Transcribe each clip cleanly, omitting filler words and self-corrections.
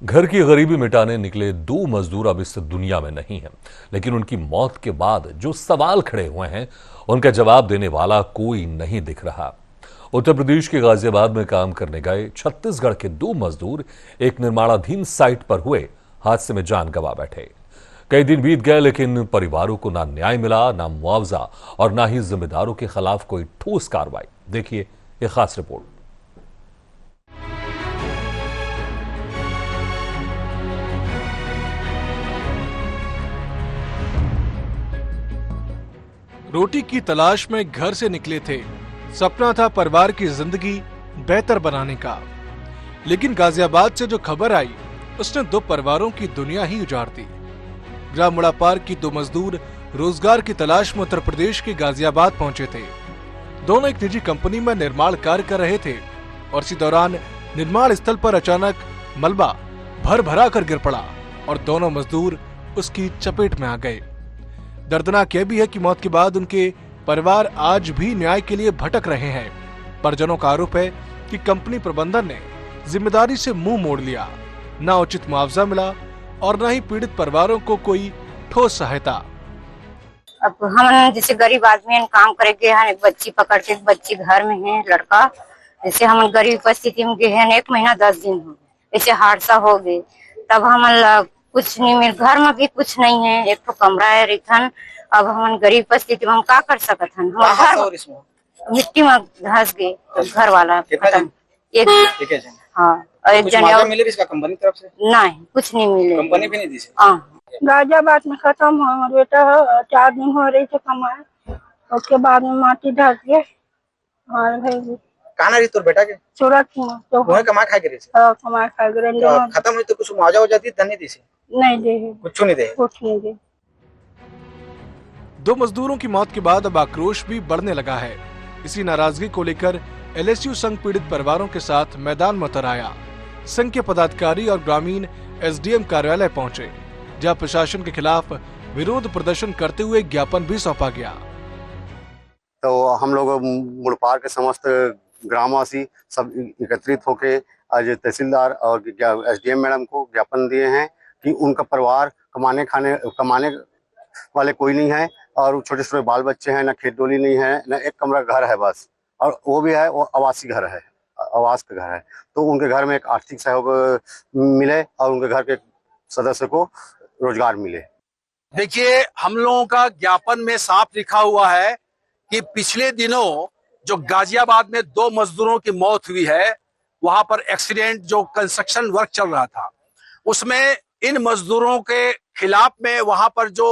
घर की गरीबी मिटाने निकले दो मजदूर अब इस दुनिया में नहीं हैं, लेकिन उनकी मौत के बाद जो सवाल खड़े हुए हैं उनका जवाब देने वाला कोई नहीं दिख रहा। उत्तर प्रदेश के गाजियाबाद में काम करने गए छत्तीसगढ़ के दो मजदूर एक निर्माणाधीन साइट पर हुए हादसे में जान गंवा बैठे। कई दिन बीत गए, लेकिन परिवारों को ना न्याय मिला, ना मुआवजा और ना ही जिम्मेदारों के खिलाफ कोई ठोस कार्रवाई। देखिए ये खास रिपोर्ट। रोटी की तलाश में घर से निकले थे। सपना था परिवार की जिंदगी बेहतर बनाने का, लेकिन गाजियाबाद से जो खबर आई उसने दो परिवारों की दुनिया ही उजाड़ दी। ग्राम मुड़ापार की दो मजदूर रोजगार की तलाश में उत्तर प्रदेश के गाजियाबाद पहुंचे थे। दोनों एक निजी कंपनी में निर्माण कार्य कर रहे थे और इसी दौरान निर्माण स्थल पर अचानक मलबा भर भरा कर गिर पड़ा और दोनों मजदूर उसकी चपेट में आ गए। दर्दनाक यह भी है कि मौत के बाद उनके परिवार आज भी न्याय के लिए भटक रहे हैं। परिजनों का आरोप है कि कंपनी प्रबंधन ने जिम्मेदारी से मुंह मोड़ लिया, न उचित मुआवजा मिला और न ही पीड़ित परिवारों को कोई ठोस सहायता। अब हम जैसे गरीब आदमी काम करेंगे, हैं बच्ची पकड़ के, बच्ची घर में है, लड़का, जैसे हम गरीब परिस्थिति में गए हैं, 1 महीना 10 दिन हो गए, ऐसे हादसा हो गए, तब हम कुछ नहीं मिल, घर में भी कुछ नहीं है, एक तो कमरा है रिथन। अब हम गरीब परिस्थिति में हम का कर सकत हन? मिट्टी में धंस गए तो घर वाला खत्म। हाँ, और एक जन मिले इसका कंपनी तरफ से नहीं, कुछ नहीं मिले, कंपनी भी नहीं दी। गाजियाबाद में खत्म हुआ हमारा बेटा, 4 दिन हो रही थे कमाए, उसके बाद में माटी ढक गए और भाई कहाँ रही तोर बेटा के? सूरत में तो कमा खा गए, कमा खा गए। खत्म हुई तो कुछ मुआवजा हो जाती धनी दी से? नहीं दे, कुछ नहीं दे, कुछ नहीं दे। दो मजदूरों की मौत के बाद अब आक्रोश भी बढ़ने लगा है। इसी नाराजगी को लेकर एलएसयू संघ पीड़ित परिवारों के साथ मैदान में उतर आया। संघ के पदाधिकारी और ग्रामीण एसडीएम कार्यालय पहुंचे, जहां प्रशासन के खिलाफ विरोध प्रदर्शन करते हुए ज्ञापन भी सौंपा गया। तो हम लोग मुड़पार के समस्त ग्रामवासी सब एकत्रित होकर आज तहसीलदार और एसडीएम मैडम को ज्ञापन दिए हैं कि उनका परिवार कमाने वाले कोई नहीं है और छोटे छोटे बाल बच्चे हैं, ना खेत डोली नहीं है, ना एक कमरा घर है बस, और वो भी है वो आवासीय घर है, आवास का घर है। तो उनके घर में एक आर्थिक सहयोग मिले और उनके घर के सदस्य को रोजगार मिले। देखिए, हम लोगों का ज्ञापन में साफ लिखा हुआ है कि पिछले दिनों जो गाजियाबाद में 2 मजदूरों की मौत हुई है, वहां पर एक्सीडेंट जो कंस्ट्रक्शन वर्क चल रहा था, उसमें इन मजदूरों के खिलाफ में वहां पर जो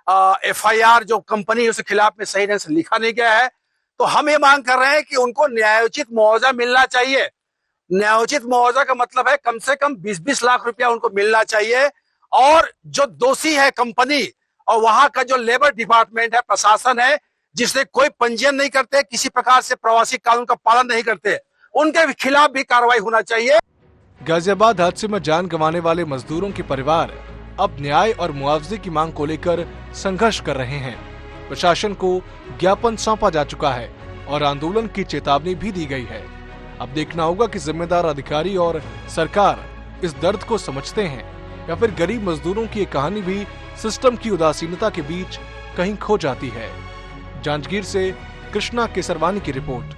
एफआईआर जो कंपनी उसके खिलाफ में सही ढंग से लिखा नहीं गया है। तो हम ये मांग कर रहे हैं कि उनको न्यायोचित मुआवजा मिलना चाहिए। न्यायोचित मुआवजा का मतलब है कम से कम 20-20 लाख रुपया उनको मिलना चाहिए। और जो दोषी है कंपनी और वहां का जो लेबर डिपार्टमेंट है, प्रशासन है, जिसने कोई पंजीयन नहीं करते, किसी प्रकार से प्रवासी कानून का पालन नहीं करते, उनके खिलाफ भी कार्रवाई होना चाहिए। गाजियाबाद हादसे में जान गंवाने वाले मजदूरों के परिवार अब न्याय और मुआवजे की मांग को लेकर संघर्ष कर रहे हैं। प्रशासन को ज्ञापन सौंपा जा चुका है और आंदोलन की चेतावनी भी दी गई है। अब देखना होगा कि जिम्मेदार अधिकारी और सरकार इस दर्द को समझते हैं या फिर गरीब मजदूरों की ये कहानी भी सिस्टम की उदासीनता के बीच कहीं खो जाती है। जांजगीर से कृष्णा केसरवानी की रिपोर्ट।